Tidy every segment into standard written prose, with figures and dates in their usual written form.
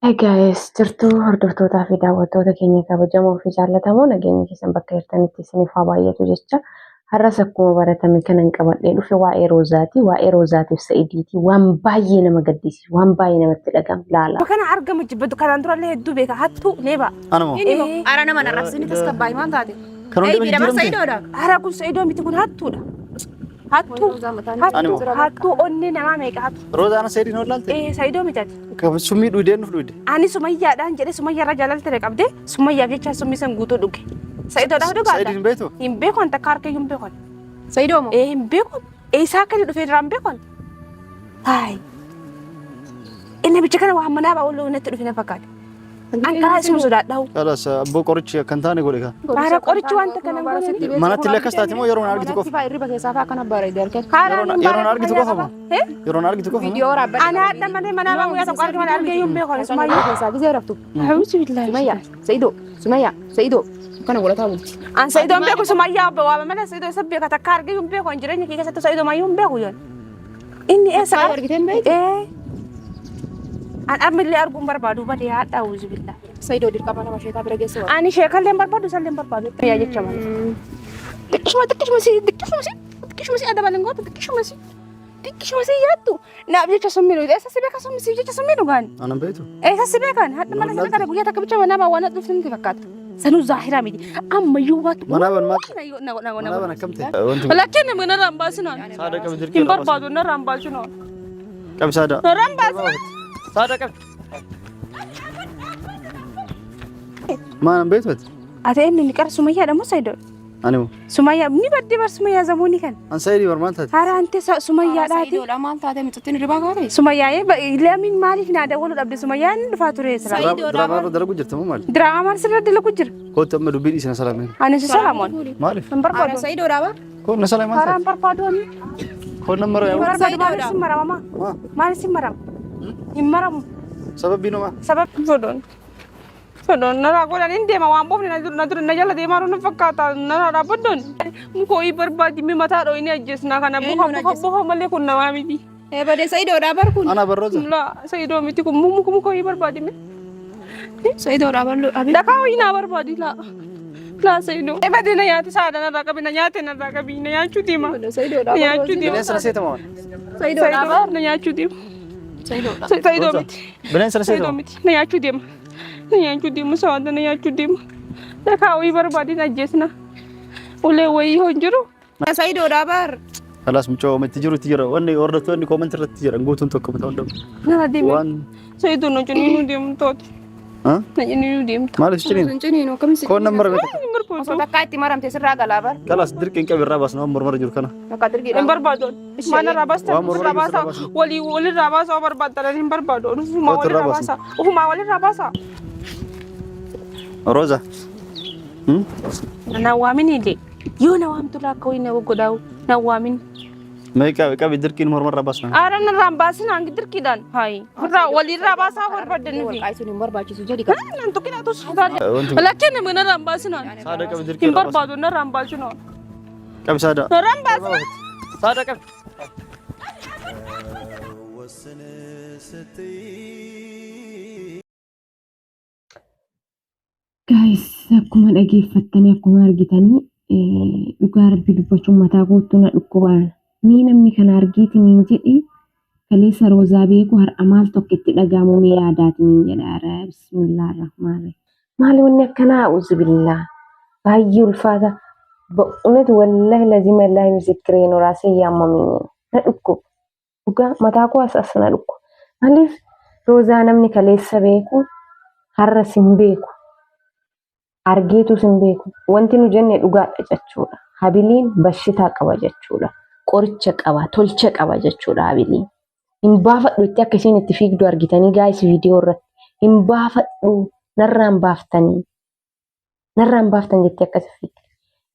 Hey guys, jirtuu hordoftoota fi daawwattoota keenya kabajamoo fi jaallatamoo nageenya keessan bakka jirtanitti isiniif haa baay'atu jecha har'as akkuma baratame kanan qabadhee dhufe waa'ee Roozaatiif Sa'idiiti waan baay'ee nama gaddisiisu waan baay'ee namatti dhaga'amu laala. Kana argamu jibbatu kanaan durallee hedduu beeka hattuu leeba. Ara nama narrabsini tasgabbaa'ii maal taate? Ara kun Sa'idoo miti kun hattuudha. Hattuu onni namaa meeqa hattu? Roozaan Sa'idiin hollaalte? Sa'idoo mitati. Summii dhudeen nuuf dhude. Ani Sumayyaadhaan jedhee Sumayyaarra jaalaltee qabdee Sumayyaaf jecha summii san guutuu dhuge. Sa'idoodhaaf dhugaadha. Sa'idiin beektu? Hin beekon takka harka hin beekon. Sa'idoo moo? Hin beekon. Isaa akka inni dhufee jiraan beekon. Hayi. Inni bicha kana waan manaa baa'uu loonatti dhufe na fakkaate. Ankaraa isuma sodaadhaa'u. Kalas abboo qorichi kan taane godhe ka. Baara qorichi wanta kana godhe. Manatti illee akkas taate moo yeroo na argitu qofa? Irriba keessaa fa'aa kana bareedee argate. Yeroo na argitu qofa moo? Yeroo na argitu qofa moo? Viidiyoo raabbatee. Ana hadda malee manaa baa'uu yaa tokko argama argee hin beekon. Sumayyaa keessaa gisee raftu. Hawwisi billahi. Sumayyaa. Kana godhataa bulti. An Sa'idoon beeku Sumayyaa waa malee Sa'idoo isa beeka takka argee hin beekon jireenya kee keessatti Sa'idoo mayyuu hin beeku yoon. Inni eessa? Argitee hin beektu? An ammallee arguun barbaadu badee haadha hawwisi billahi. Sa'idoo dirqama nama sheekaa bira geesse waan. Ani sheekallee barbaadu isallee barbaadu. Yaa jecha malee. Xiqqishuma si adda balin gootu xiqqishuma si yaaddu. Naaf jecha summii dhugaa eessa si beeka summii si jecha summii dhugaan. Anan beektu? Eessa si beekan hadda malee si beekan guyyaa takka bicha manaa baawwan dhufti ni fakkaata. Sanuu zaahiraa miti. Ammayyuu waatu. Manaa ban akkamte? Lakkiin mana raambaasinaan. Saada qabi dirqii. Hin barbaadu na raambaasinaan. Qabi saada. Na raambaasinaan. Saada qabi. Maanan beektu? Ate inni ni qara Sumayyaadha moo Sa'idoo? Ani moo? Sumayyaa ni badde bar Sumayyaa zamuuni kan. An Sa'idii barmaan taate? Hara ante Sumayyaadhaati. Sa'idoodha maal taate mixutti ni ribaa kaate? Sumayyaa leemin maaliif naa dawwalu dhabde Sumayyaan dhufaa ture sira. Diraamaa irra dalagu jirta moo maali? Diraamaa maal sirra dalagu jira? Kootti amma dubbii dhiisina salaameen. Ani si salaamoon. Maaliif? Hin barbaadu. Sa'idoodha bar. Koon na salaamaan Hara taate? hin barbaadu ani. Koon nan mara Hin yaa barbaadu maaliif si marama maa? Maaliif si marama? Hin maramu. sababbiin homaa? Sabab Fodon nara godhan hin deema waan boofne na jala deemaa nu fakkaata nara dhaabbadoon mukoo ii barbaadi mi mataa dhoo inni ajjeesnaa kana bufa malee kun namaa miti. Badee Sa'idoodha bar kun. Ana barroota. La Sa'idoo miti kun mukoo ii barbaadi mi. Sa'idoodha ballo. Dhakaa wayii naa barbaadi la Sa'idoo. Badee na nyaate saada narraa qabi na nyaate narraa qabi na nyaachuu deema. Sa'idoodha Na nyaachuu deema. Bineensa na seeta moo? Sa'idoodha bar. Na nyaachuu deema. Sa'idoodha. Sa'idoo miti. Bineensa na seeta Sa'idoo moo? miti. Na nyaachuu deema. Na nyaachuu deema saada na nyaachuu deema. Dhakaa wayii barbaadi na ajjeesna. Ulee wayii hoo jiru. Sa'idoodha bar. Kalas mucoo itti jiru itti jira. Wanni hordoftoonni koomantii irratti jiran guutuun tokko bitaa hundamu. Nara deema. Waan Sa'idoo na jennuu deemtooti. Na jennuu deemtu. maaliif ciniin? Ciniinoo kamisi. Koon nan mara beekta. Osoo takkaa itti maramte sirraa galaa bar. Kalas dirqiin qabi irraa baasna waan mormara jiru kana. Akka dirgiidha. Hin barbaadu. Mana raabasta. Waan mormara Raabasa. keessa Walii raabasa oo barbaaddan hin barbaadu. Ufuma Kootu walii raabasa. raabasa. Ufuma walii raabasa. Roza. Na waamin illee. Yoo na waamtu laakka wayii na godhaa'u. Na waamin. Mee qabi dirqiin mormara baasna. Aaran narraan baasin hangi dirqiidhaan. Hayi. Walii raabaasaa barbaaddan nuti. Walqaayisuun hin barbaachisu jedhi kan. Nan tuqina tus sodaadha. Wanti Lakkeen nama narraan baasinaan. saada qabi dirqiin Hin barbaadu narraan baasinaan. qabi saada. Narraan baasinaan. Saada qabi. Guys, akkuma dhageeffattanii akkuma argitanii dhugaa rabbii dubbachuun mataa kootti na dhukkubaan. Ni namni kana argiitiniin jedhi kaleessa Roozaa beeku har'a maal tokko itti dhagahamu mee yaadaatiniin jedha. Bismillahirrahmanirrahim. Maali wanni akkanaa uzubillah. Baay'ee ulfaata. Ba'uunati wallahi lazima illaahi misikireen raasee yaamameen na dhukkuba. Dhugaa mataa koo as na dhukkuba. Maaliif Roozaa namni kaleessa beeku har'a sin beeku. Argeetu sin beeku. Wanti nu jenne dhugaadha jechuudha. Habiliin bashitaa qaba jechuudha. Qoricha qaba, tolcha qaba jechuudha habiliin. Hin baafadhu itti akka isheen itti fiigdu argitanii gaayis viidiyoo irratti. Hin baafadhu narraan baaftanii. Narraan baaftan jettee akkasi fiigdu.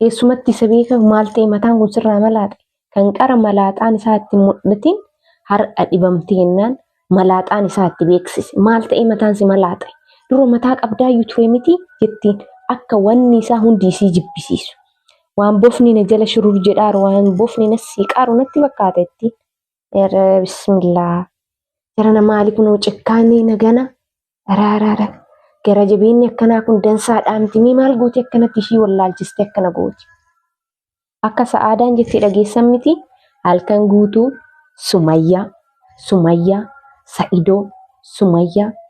Eessumatti isa beeka maal ta'e mataan kun sirraa malaaxe. Kan qara malaaxaan isaa itti mul'atiin har'a dhibamtee jennaan malaaxaan isaa itti beeksise. Maal ta'e mataan si malaaxe. Dura mataa qabdaa iyyuu ture miti jettiin. Akka wanni isaa hundi isii jibbisiisu. Waan bofni na jala shurur jedhaaru waan bofni na siiqaaru natti fakkaata itti. Bismillah. Jara na maali kunoo cikkaanii nagana. Araaraara. Gara jabeenyi akkanaa kun dansaadhaa miti. Mee maal gooti akkanatti ishii wallaalchiste akkana gooti. Akka sa'aadaan jettee dhageessan miti halkan guutuu Sumayyaa, Sumayyaa,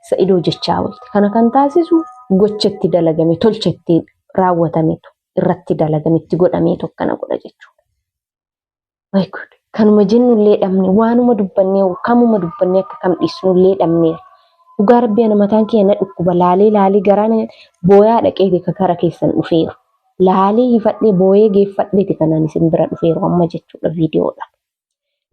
Sa'idoo jechaa oolte. Kana kan taasisu gochatti dalagame, tolchatti raawwatametu irratti dalagametti godhameetu akkana godha jechuudha. My God. Kanuma jennullee dhabne waanuma dubbannee kamuma dubbannee akka kam dhiisnullee dhabneera. Dhugaa rabbii ana mataan kee na dhukkuba laalee garaan booyaa dhaqeeti kakara keessan dhufeeru. Laalee hifadhee booyee geeffadheeti kanaan isin bira dhufeeru amma jechuudha viidiyoodha.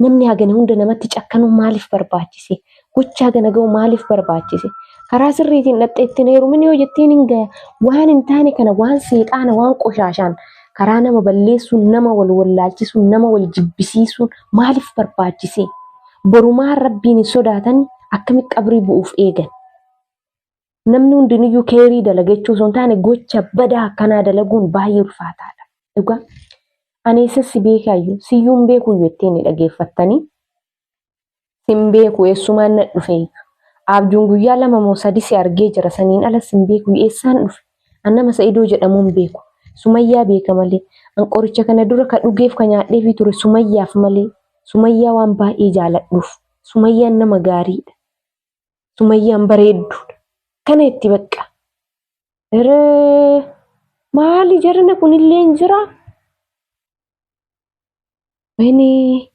Namni hagana hunda namatti cakkanuu maaliif barbaachise? Gocha hagana ga'u maaliif barbaachise? Karaa sirriitiin dhadheetti neeru mini yoo jettiin hin gaya. Waan hin taane kana waan seexaana waan qoshaashaan karaa nama balleessuun nama wal wallaalchisuun nama wal jibbisiisuun maaliif barbaachise? Borumaan rabbiin hin sodaatanii akkamitti qabrii bu'uuf eegan? Namni hundiniyyuu keerii dalagachuu osoo hin taane gocha badaa akkanaa dalaguun baay'ee ulfaataadha. Dhugaa ani eessas si beekaayyuu siyyuun beekuu jettee ni dhageeffattanii sin beeku eessumaan na dhufe abjuun guyyaa 2 moo 3 si argee jira saniin ala sin beeku eessaan dhufe annama Sa'idoo jedhamuun beeku Sumayyaa beeka malee an qoricha kana dura ka dhugeef ka nyaadheefi ture Sumayyaaf malee Sumayyaa waan baay'ee jaaladhuuf Sumayyaan nama gaariidha Sumayyaan bareedduudha kana itti bakka maali jarana kunillee jira wani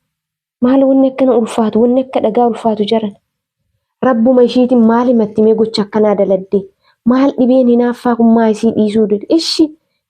maal wanni akkana ulfaatu wanni akka dhagaa ulfaatu jiran rabbuma ishiitiin maali mattimee gocha akkanaa daladde maal dhibeen hinaaffaa kun maa isii dhiisuu dide ishi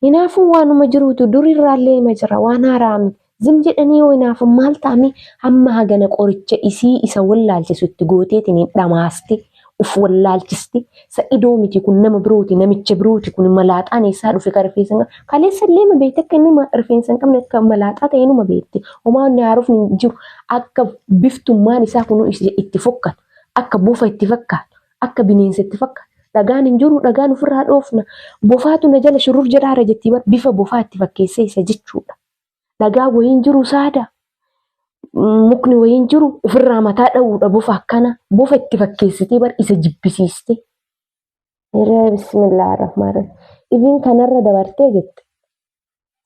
hinaafuu waanuma jiruutu durirraallee ma jira waan haaraami zim jedhanii yoo hinaafu maal ta'ame hamma hagana qoricha isii isa wallaalchisu itti gooteetiin dhamaaste uf wallaalchiste Sa'idoo miti kun nama birooti namicha birooti kun malaaxaan eessaa dhufe ka rifeensa kaleessa illee ma beekte akka inni rifeensa hin qabne akka malaaxaa ta'e numa beekte homaa inni haaruuf hin jiru akka biftummaan isaa kun itti fokkatu akka bofa itti fakkaatu akka bineensa itti fakkaatu dhagaan hin jiru dhagaan ofirraa dhoofna bofaatu na jala shurur jedhaara jettii bar bifa bofaa itti fakkeessee isa jechuudha dhagaa wayiin jiru saada mukni wayiin jiru ofirraa mataa dha'uudha bofa akkana bofa itti fakkeessitee bar isa jibbisiiste. Bismillahirrahmanirrahim. Ibin kanarra dabartee jette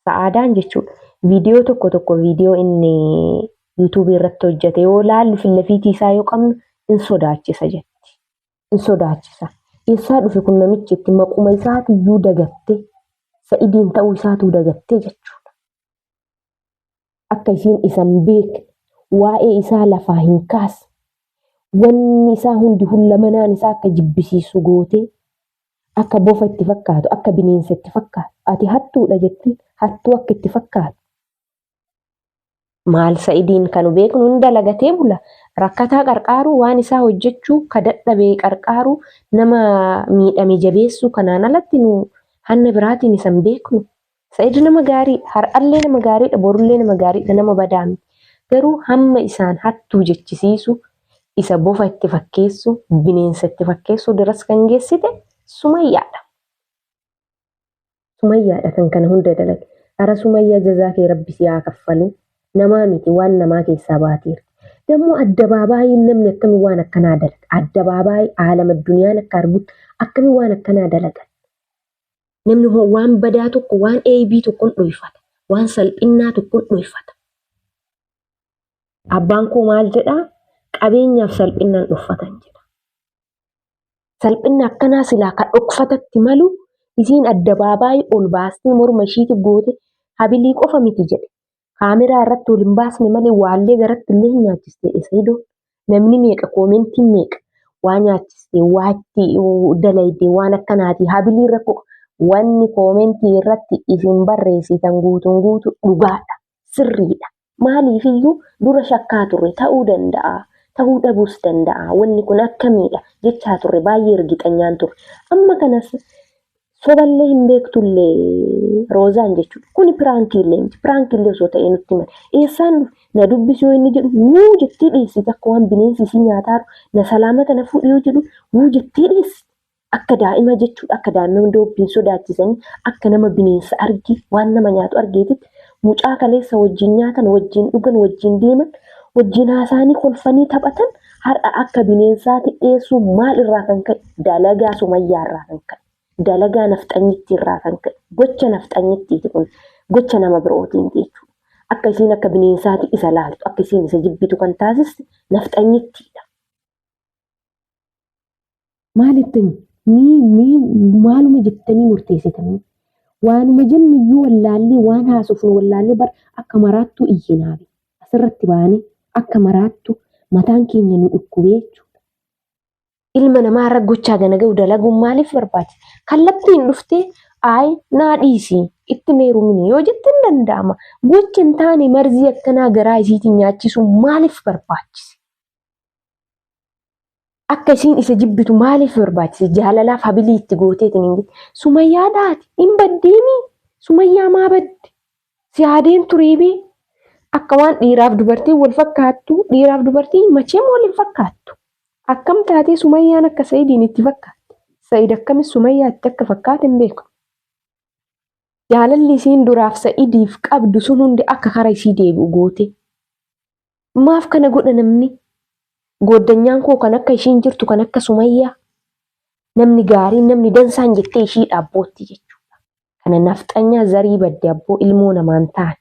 sa'aadaan jechuudha. Viidiyoo tokko viidiyoo inni YouTube irratti hojjete yoo laallu fillafiitii isaa yoo qabnu in sodaachisa jetti. In sodaachisa. Eessaa dhufe kun namichi itti maquma isaatiyyuu dagatte Sa'idiin ta'uu isaatuu dagatte jechuudha. Akka isiin isan beekne waa'ee isaa lafaa hin kaasne wanni isaa hundi hullamanaan isaa akka jibbisiisu gootee akka bofa itti fakkaatu akka bineensa itti fakkaatu ati hattuudha jettiin hattuu akka itti fakkaatu maal Sa'idiin kan beeknu hunda lagatee bula rakkataa qarqaaru waan isaa hojjechuu ka dadhabee qarqaaru nama miidhame jabeessu kanaan alatti nu hanna biraatiin isan beeknu Sa'id nama gaarii har'allee nama gaariidha borullee nama gaariidha nama badaami garuu hamma isaan hattuu jechisiisu isa bofa itti fakkeessu bineensa itti fakkeessu daras kan geessite Sumayyaadha. Sumayyaadha kan kana hunda dalage. Ara Sumayyaa jazaa kee rabbi si haa kaffalu. Namaa miti waan namaa keessaa baateera. Dammoo addabaabaayii namni akkami waan akkanaa dalaga. Addabaabaayii aalama addunyaan akka argutti akkami waan akkanaa dalaga. Namni waan badaa tokko waan eebii tokkoon dhoofata. Waan salphinnaa tokkoon dhoofata. Abbaan koo maal jedhaa? Qabeenyaaf salphinnaan dhoofatan jedha. Salphinna akkanaa silaa kan dhokfatatti malu isiin addabaabaayii ol baastee morma ishiitti goote habilii qofa miti jedhe. Kaameraa irratti ol hin baasne malee waallee garatti illee hin nyaachistee Sa'idoo. Namni meeqa koomentiin meeqa waa nyaachistee waatti dalaydee waan akkanaati habilii irra wanni koomentii irratti isin barreessitan guutuun guutu dhugaadha sirriidha. Maaliifiyyuu dura shakkaa turre ta'uu danda'a. Ta'uu dhabuus danda'a. Wanni kun akkamiidha jechaa turre baay'ee ergixanyaan turre. Amma kanas soballee hin beektullee Roozaan jechuudha. Kuni piraankiillee miti. Piraankiillee osoo ta'ee nutti himani. Eessaan na dubbisuu inni jedhu wuu jettee dhiyeessite akka waan bineensi isii nyaataaru na salaamata na fuudhiyoo jedhu wuu jettee dhiyeessite. Akka daa'ima jechuudha. Akka daa'imman doobbiin sodaachisanii akka nama bineensa argi waan nama nyaatu argeetitti mucaa kaleessa wajjin nyaatan wajjin dhugan wajjin deeman wajjin haasaanii kolfanii taphatan har'a akka bineensaatti dhiyeessuu maal irraa kan ka'e dalagaa Sumayyaa irraa kan ka'e dalagaa nafxanyitti irraa kan ka'e gocha nafxanyittiiti kun gocha nama birootiin jechuudha. Akka isiin akka bineensaatti isa laaltu akka isiin isa jibbitu kan taasiste nafxanyittiidha. Maalitti maaluma jettanii murteessitanii waanuma jennu iyyuu wallaallee waan haasofnu wallaallee bar akka maraattuu iyyinaabe asirratti baane akka maraattu mataan keenya nu dhukkubee jechuudha. Ilma namaa irra gochaa gana ga'u dalaguun maaliif barbaachisa? Kallattiin dhuftee naa dhiisii itti meerumni yoo jette hin danda'ama. Gocha hin taane marzii akkanaa garaa isiitiin nyaachisuun maaliif barbaachise? Akka isiin isa jibbitu maaliif barbaachise? Jaalalaaf habilii itti gooteetiin hin jirti. Sumayyaa daati hin baddeemii. Sumayyaa maa badde? Si aadeen tureebee akka waan dhiiraaf dubartiin wal fakkaattu dhiiraaf dubartiin macheem wal hin fakkaattu. Akkam taatee Sumayyaan akka Sa'idiin itti fakkaatti? Sa'id akkamis Sumayyaatti akka fakkaate hin beeku. Jaalalli isiin duraaf Sa'idiif qabdu sun hundi akka karaa isii deebi'u goote. Maaf kana godha namni? Gooddanyaan koo kan akka ishiin jirtu kan akka Sumayyaa namni gaariin namni dansaan jettee ishii dhaabbootti jechuudha. Kana nafxanyaa zarii badde abboo ilmoo namaan ta'an.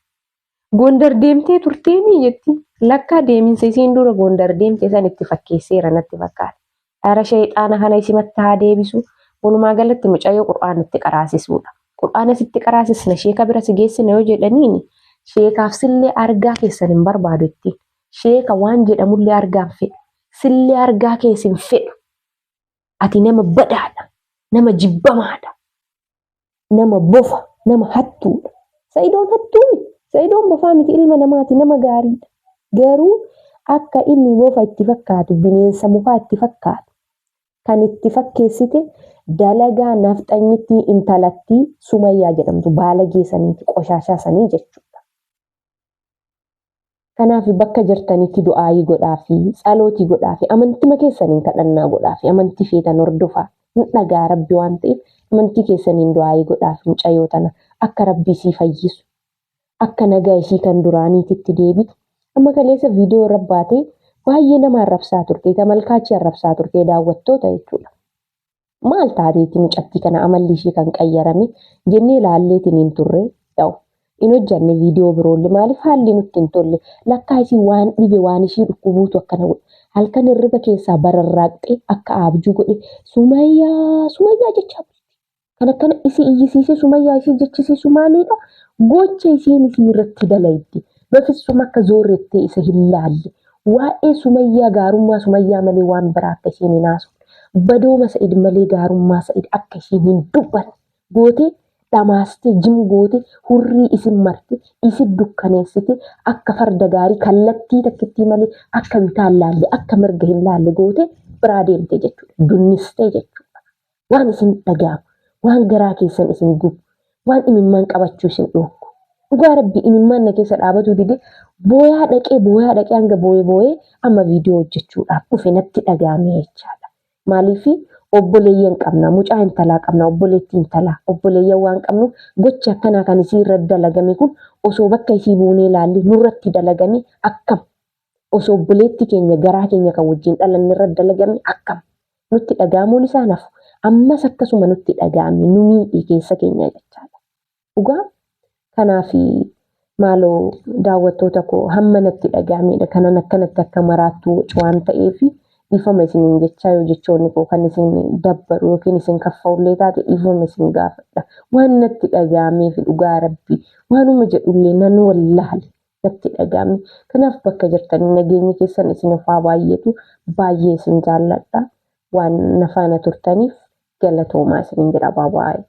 Gondar deemtee turteemii jetti. Lakkaa deeminsa isiin dura Gondar deemtee san itti fakkeesseera natti fakkaata. Ara shayxaana kana isimatti haa deebisu. Walumaa galatti mucayyoo qur'aanatti qaraasisuudha. Qur'aana sitti qaraasisna sheeka bira si geessina yoo jedhaniini sheekaaf sillee argaa keessan hin barbaadu ittiin. Sheeka waan jedhamullee argaan fedhu. Sillee argaa keessin fedhu. Ati nama badaadha. Nama jibbamaadha. Nama bofa. Nama hattuudha. Sa'idoon hattuumi. Sa'idoon bofaa miti ilma namaati nama gaariidha. Garuu akka inni bofa itti fakkaatu bineensa mukaa itti fakkaatu. Kan itti fakkeessite dalagaa nafxanyittii intalattii Sumayyaa jedhamtu baala geessaniiti qoshaashaa sanii jechuudha. Kanaaf bakka jirtanitti du'aayii godhaa fi tsalootii godhaa fi amantii keessaniin kadhannaa godhaa fi amantii feetan hordofaa hin dhagaa rabbi waan ta'eef amantii keessaniin du'aayii godhaa fi mucayyoo tana akka rabbi isii fayyisu akka nagaa ishii kan duraaniititti deebitu amma kaleessa viidiyoo irra baatee baay'ee nama arrabsaa turte tamalkaachii arrabsaa turte daawwattoota jechuudha. Maal taateeti mucattii kana amalli ishii kan qayyarame jennee ilaalleetiin hin turre ta'u. In hojjanne viidiyoo biroollee maaliif haalli nutti hin tolle lakkaa isii waan dhibe waan ishii dhukkubuutu akkana godhe halkan hirriba keessaa bararraaqxee akka abjuu godhe Sumayyaa jechaa bulti. Kan akkana isii iyyisiise Sumayyaa isii jechisiisu maalidha? Gocha isiin isii irratti dalaydi. Bafissuma akka zoorrettee isa hin laalle. Waa'ee Sumayyaa gaarummaa Sumayyaa malee waan biraa akka ishiin hin haasofne. Badooma Sa'id malee gaarummaa Sa'id akka ishiin hin dubbanne. Gootee dhamaastee jim goote hurrii isin marte isin dukkaneessite akka farda gaarii kallattii takkittii malee akka bitaan laalle akka mirga hin laalle goote biraa deemte jechuudha. Dunnistee jechuudha. Waan isin dhaga'amu, waan garaa keessan isin gubu, waan imimmaan qabachuu isin dhooku. Dhugaa rabbi imimmaan na keessa dhaabatu dide booyaa dhaqee hanga booyee amma viidiyoo hojjechuudhaaf dhufe natti dhaga'ame jechaadha. Maaliifii obboleeyyan qabna mucaa intalaa qabna obboleettii intalaa obboleeyyan waan qabnu gocha akkanaa kan isii irra dalagame kun osoo bakka isii buunee ilaalle nurratti dalagame akkam osoo obboleettii keenya garaa keenya kan wajjin dhalanne irra dalagame akkam nutti dhaga'amuun isaa nafu ammas akkasuma nutti dhaga'ame nu miidhii keessa keenya jechaadha. Dhugaa kanaaf maaloo daawwattoota koo hamma natti dhaga'amedha kanan akkanatti akka maraattuu waan ta'eef ifama isiniin jechaa yoo jechoonni koo kan isin dabbaru yookiin isin kaffa'ullee taate ifama isin gaafadha. Waan natti dhaga'ameef dhugaa rabbi waanuma jedhullee nan wallaale natti dhaga'ame. Kanaaf bakka jirtanii nageenyi keessan isin ofaa baay'eetu baay'ee isin jaalladha. Waan nafaana turtaniif galatoomaa isiniin jedha baay'ee.